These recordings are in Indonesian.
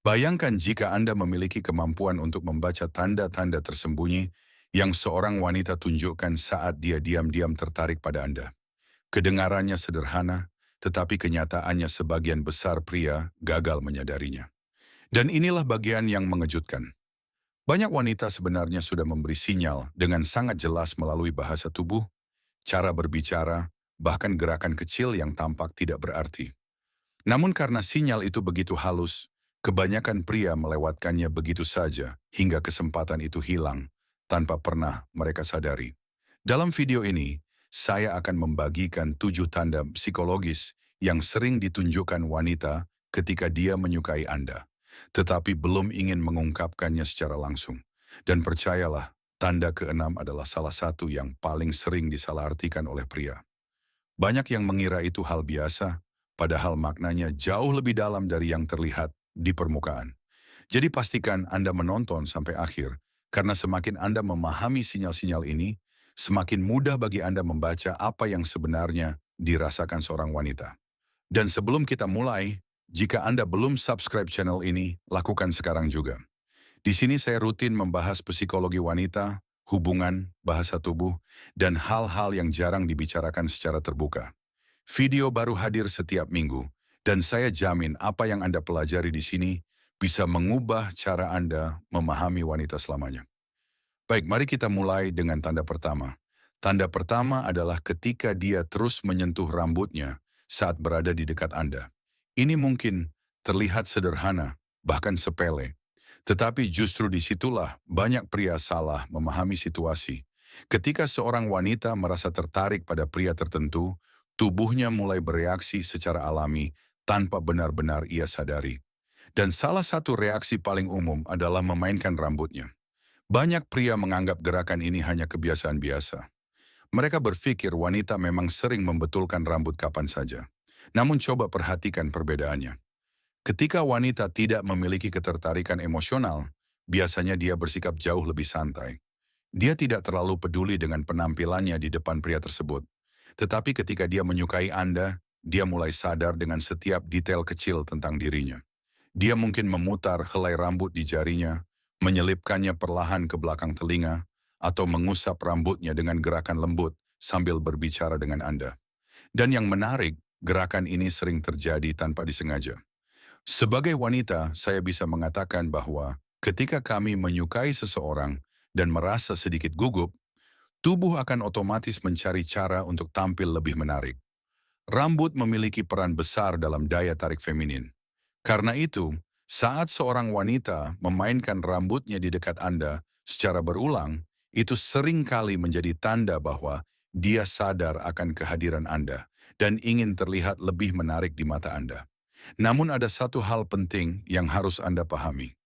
Bayangkan jika Anda memiliki kemampuan untuk membaca tanda-tanda tersembunyi yang seorang wanita tunjukkan saat dia diam-diam tertarik pada Anda. Kedengarannya sederhana, tetapi kenyataannya sebagian besar pria gagal menyadarinya. Dan inilah bagian yang mengejutkan. Banyak wanita sebenarnya sudah memberi sinyal dengan sangat jelas melalui bahasa tubuh, cara berbicara, bahkan gerakan kecil yang tampak tidak berarti. Namun karena sinyal itu begitu halus, kebanyakan pria melewatkannya begitu saja hingga kesempatan itu hilang tanpa pernah mereka sadari. Dalam video ini, saya akan membagikan 7 tanda psikologis yang sering ditunjukkan wanita ketika dia menyukai Anda, tetapi belum ingin mengungkapkannya secara langsung. Dan percayalah, tanda keenam adalah salah satu yang paling sering disalahartikan oleh pria. Banyak yang mengira itu hal biasa, padahal maknanya jauh lebih dalam dari yang terlihat di permukaan. Jadi pastikan Anda menonton sampai akhir, karena semakin Anda memahami sinyal-sinyal ini, semakin mudah bagi Anda membaca apa yang sebenarnya dirasakan seorang wanita. Dan sebelum kita mulai, jika Anda belum subscribe channel ini, lakukan sekarang juga. Di sini saya rutin membahas psikologi wanita, hubungan, bahasa tubuh, dan hal-hal yang jarang dibicarakan secara terbuka. Video baru hadir setiap minggu, dan saya jamin apa yang Anda pelajari di sini bisa mengubah cara Anda memahami wanita selamanya. Baik, mari kita mulai dengan tanda pertama. Tanda pertama adalah ketika dia terus menyentuh rambutnya saat berada di dekat Anda. Ini mungkin terlihat sederhana, bahkan sepele. Tetapi justru disitulah banyak pria salah memahami situasi. Ketika seorang wanita merasa tertarik pada pria tertentu, tubuhnya mulai bereaksi secara alami tanpa benar-benar ia sadari. Dan salah satu reaksi paling umum adalah memainkan rambutnya. Banyak pria menganggap gerakan ini hanya kebiasaan biasa. Mereka berpikir wanita memang sering membetulkan rambut kapan saja. Namun coba perhatikan perbedaannya. Ketika wanita tidak memiliki ketertarikan emosional, biasanya dia bersikap jauh lebih santai. Dia tidak terlalu peduli dengan penampilannya di depan pria tersebut. Tetapi ketika dia menyukai Anda, dia mulai sadar dengan setiap detail kecil tentang dirinya. Dia mungkin memutar helai rambut di jarinya, menyelipkannya perlahan ke belakang telinga, atau mengusap rambutnya dengan gerakan lembut sambil berbicara dengan Anda. Dan yang menarik, gerakan ini sering terjadi tanpa disengaja. Sebagai wanita, saya bisa mengatakan bahwa ketika kami menyukai seseorang dan merasa sedikit gugup, tubuh akan otomatis mencari cara untuk tampil lebih menarik. Rambut memiliki peran besar dalam daya tarik feminin. Karena itu, saat seorang wanita memainkan rambutnya di dekat Anda secara berulang, itu sering kali menjadi tanda bahwa dia sadar akan kehadiran Anda dan ingin terlihat lebih menarik di mata Anda. Namun ada satu hal penting yang harus Anda pahami.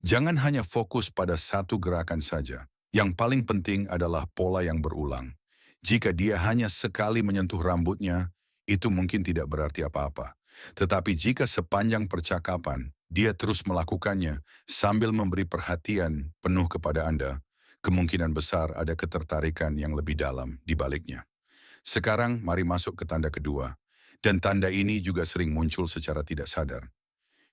Jangan hanya fokus pada satu gerakan saja. Yang paling penting adalah pola yang berulang. Jika dia hanya sekali menyentuh rambutnya, itu mungkin tidak berarti apa-apa. Tetapi jika sepanjang percakapan, dia terus melakukannya sambil memberi perhatian penuh kepada Anda, kemungkinan besar ada ketertarikan yang lebih dalam di baliknya. Sekarang mari masuk ke tanda kedua. Dan tanda ini juga sering muncul secara tidak sadar.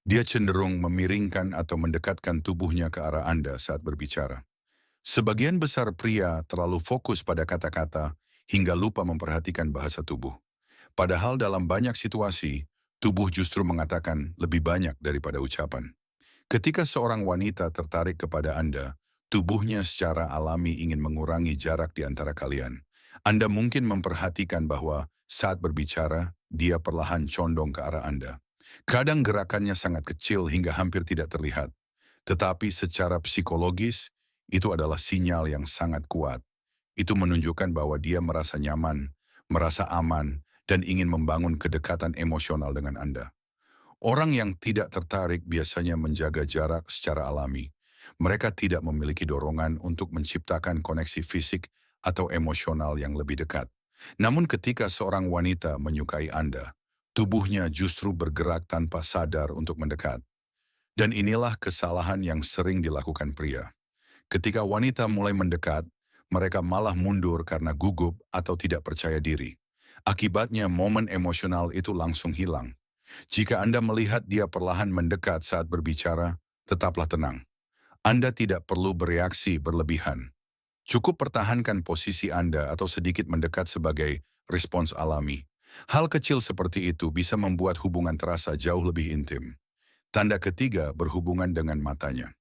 Dia cenderung memiringkan atau mendekatkan tubuhnya ke arah Anda saat berbicara. Sebagian besar pria terlalu fokus pada kata-kata hingga lupa memperhatikan bahasa tubuh. Padahal dalam banyak situasi, tubuh justru mengatakan lebih banyak daripada ucapan. Ketika seorang wanita tertarik kepada Anda, tubuhnya secara alami ingin mengurangi jarak di antara kalian. Anda mungkin memperhatikan bahwa saat berbicara, dia perlahan condong ke arah Anda. Kadang gerakannya sangat kecil hingga hampir tidak terlihat. Tetapi secara psikologis, itu adalah sinyal yang sangat kuat. Itu menunjukkan bahwa dia merasa nyaman, merasa aman, dan ingin membangun kedekatan emosional dengan Anda. Orang yang tidak tertarik biasanya menjaga jarak secara alami. Mereka tidak memiliki dorongan untuk menciptakan koneksi fisik atau emosional yang lebih dekat. Namun ketika seorang wanita menyukai Anda, tubuhnya justru bergerak tanpa sadar untuk mendekat. Dan inilah kesalahan yang sering dilakukan pria. Ketika wanita mulai mendekat, mereka malah mundur karena gugup atau tidak percaya diri. Akibatnya momen emosional itu langsung hilang. Jika Anda melihat dia perlahan mendekat saat berbicara, tetaplah tenang. Anda tidak perlu bereaksi berlebihan. Cukup pertahankan posisi Anda atau sedikit mendekat sebagai respons alami. Hal kecil seperti itu bisa membuat hubungan terasa jauh lebih intim. Tanda ketiga berhubungan dengan matanya.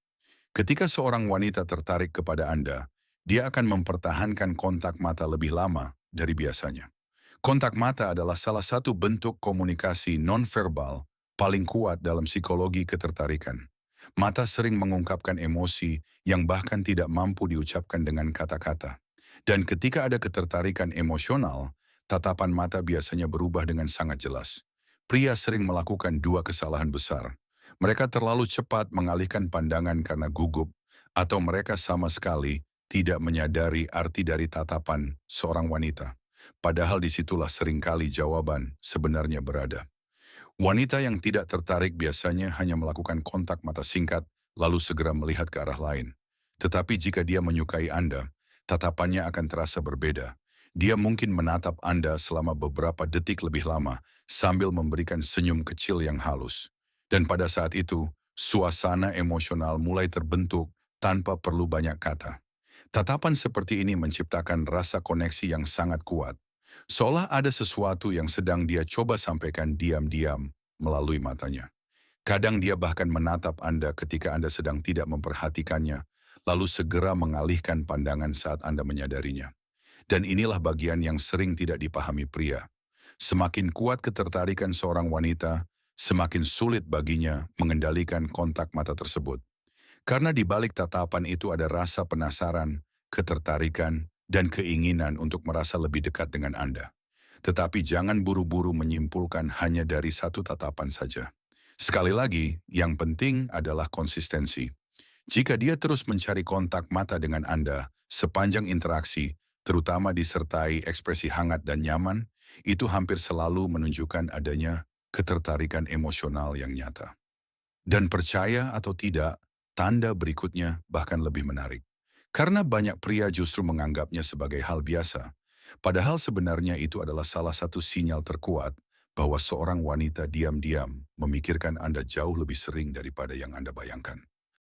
Ketika seorang wanita tertarik kepada Anda, dia akan mempertahankan kontak mata lebih lama dari biasanya. Kontak mata adalah salah satu bentuk komunikasi nonverbal paling kuat dalam psikologi ketertarikan. Mata sering mengungkapkan emosi yang bahkan tidak mampu diucapkan dengan kata-kata. Dan ketika ada ketertarikan emosional, tatapan mata biasanya berubah dengan sangat jelas. Pria sering melakukan dua kesalahan besar. Mereka terlalu cepat mengalihkan pandangan karena gugup, atau mereka sama sekali tidak menyadari arti dari tatapan seorang wanita. Padahal disitulah seringkali jawaban sebenarnya berada. Wanita yang tidak tertarik biasanya hanya melakukan kontak mata singkat, lalu segera melihat ke arah lain. Tetapi jika dia menyukai Anda, tatapannya akan terasa berbeda. Dia mungkin menatap Anda selama beberapa detik lebih lama, sambil memberikan senyum kecil yang halus. Dan pada saat itu, suasana emosional mulai terbentuk tanpa perlu banyak kata. Tatapan seperti ini menciptakan rasa koneksi yang sangat kuat. Seolah ada sesuatu yang sedang dia coba sampaikan diam-diam melalui matanya. Kadang dia bahkan menatap Anda ketika Anda sedang tidak memperhatikannya, lalu segera mengalihkan pandangan saat Anda menyadarinya. Dan inilah bagian yang sering tidak dipahami pria. Semakin kuat ketertarikan seorang wanita, semakin sulit baginya mengendalikan kontak mata tersebut. Karena di balik tatapan itu ada rasa penasaran, ketertarikan, dan keinginan untuk merasa lebih dekat dengan Anda. Tetapi jangan buru-buru menyimpulkan hanya dari satu tatapan saja. Sekali lagi, yang penting adalah konsistensi. Jika dia terus mencari kontak mata dengan Anda sepanjang interaksi, terutama disertai ekspresi hangat dan nyaman, itu hampir selalu menunjukkan adanya ketertarikan emosional yang nyata. Dan percaya atau tidak, tanda berikutnya bahkan lebih menarik. Karena banyak pria justru menganggapnya sebagai hal biasa, padahal sebenarnya itu adalah salah satu sinyal terkuat bahwa seorang wanita diam-diam memikirkan Anda jauh lebih sering daripada yang Anda bayangkan.